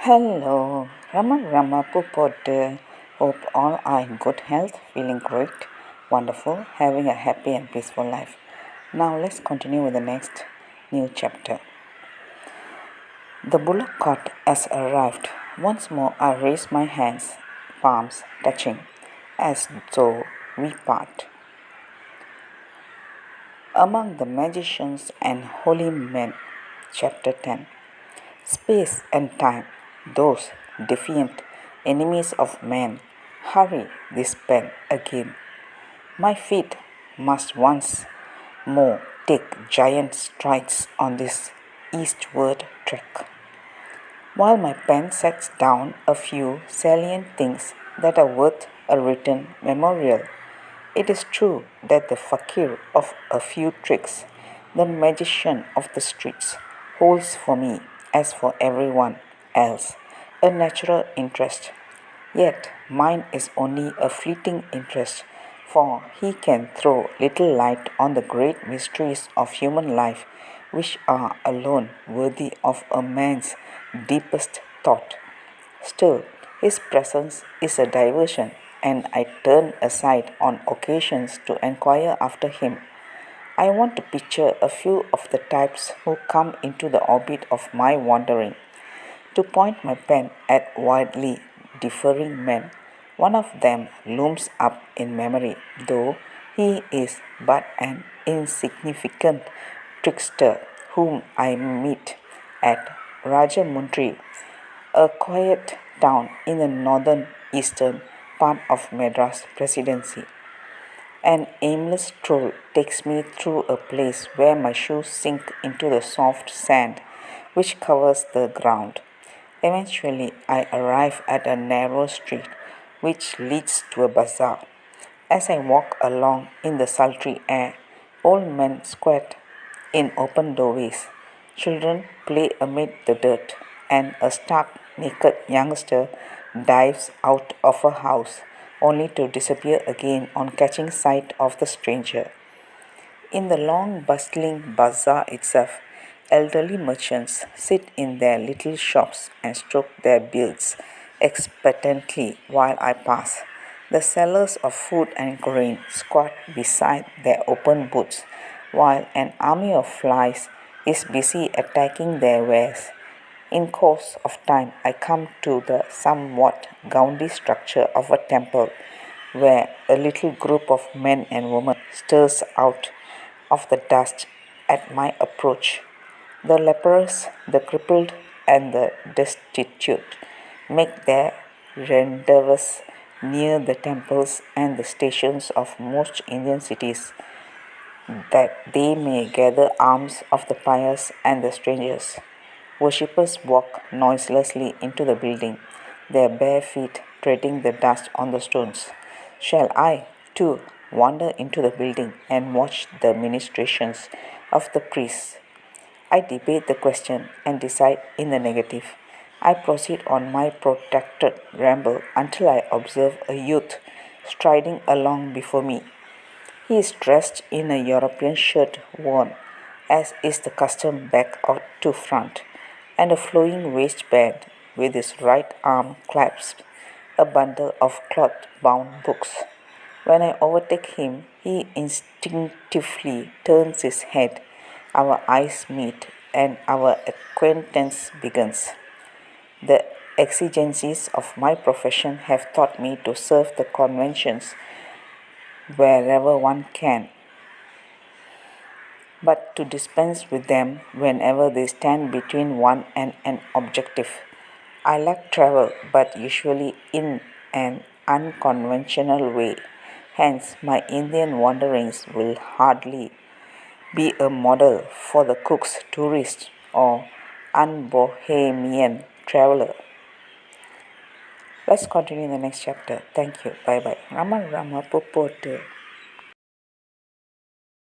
Hello, Rama Pupote. Hope all are in good health, feeling great, wonderful, having a happy and peaceful life. Now let's continue with the next new chapter. The bullock cart has arrived. Once more I raise my hands, palms touching, as though we part. Among the magicians and holy men, chapter 10. Space and time, those defiant enemies of man, hurry this pen again. My feet must once more take giant strides on this eastward trek. While my pen sets down a few salient things that are worth a written memorial, it is true that the fakir of a few tricks, the magician of the streets, holds for me, as for everyone else, a natural interest. Yet mine is only a fleeting interest, for he can throw little light on the great mysteries of human life, which are alone worthy of a man's deepest thought. Still, his presence is a diversion, and I turn aside on occasions to enquire after him. I want to picture a few of the types who come into the orbit of my wandering. To point my pen at widely differing men, one of them looms up in memory, though he is but an insignificant trickster whom I meet at Rajamundry, a quiet town in the northern eastern part of Madras Presidency. An aimless stroll takes me through a place where my shoes sink into the soft sand which covers the ground. Eventually, I arrive at a narrow street which leads to a bazaar. As I walk along in the sultry air, old men squat in open doorways, children play amid the dirt, and a stark naked youngster dives out of a house only to disappear again on catching sight of the stranger. In the long bustling bazaar itself, elderly merchants sit in their little shops and stroke their beards expectantly while I pass. The sellers of food and grain squat beside their open booths, while an army of flies is busy attacking their wares. In course of time, I come to the somewhat gaudy structure of a temple, where a little group of men and women stirs out of the dust at my approach. The leprous, the crippled, and the destitute make their rendezvous near the temples and the stations of most Indian cities, that they may gather alms of the pious and the strangers. Worshippers walk noiselessly into the building, their bare feet treading the dust on the stones. Shall I, too, wander into the building and watch the ministrations of the priests? I debate the question and decide in the negative. I proceed on my protracted ramble until I observe a youth striding along before me. He is dressed in a European shirt worn, as is the custom, back out to front, and a flowing waistband. With his right arm clasps a bundle of cloth-bound books. When I overtake him, he instinctively turns his head. Our eyes meet, and our acquaintance begins. The exigencies of my profession have taught me to serve the conventions wherever one can, but to dispense with them whenever they stand between one and an objective. I like travel, but usually in an unconventional way. Hence, my Indian wanderings will hardly be a model for the cook's tourist or unbohemian traveler. Let's continue in the next chapter. Thank you. Bye bye. Rama Popote.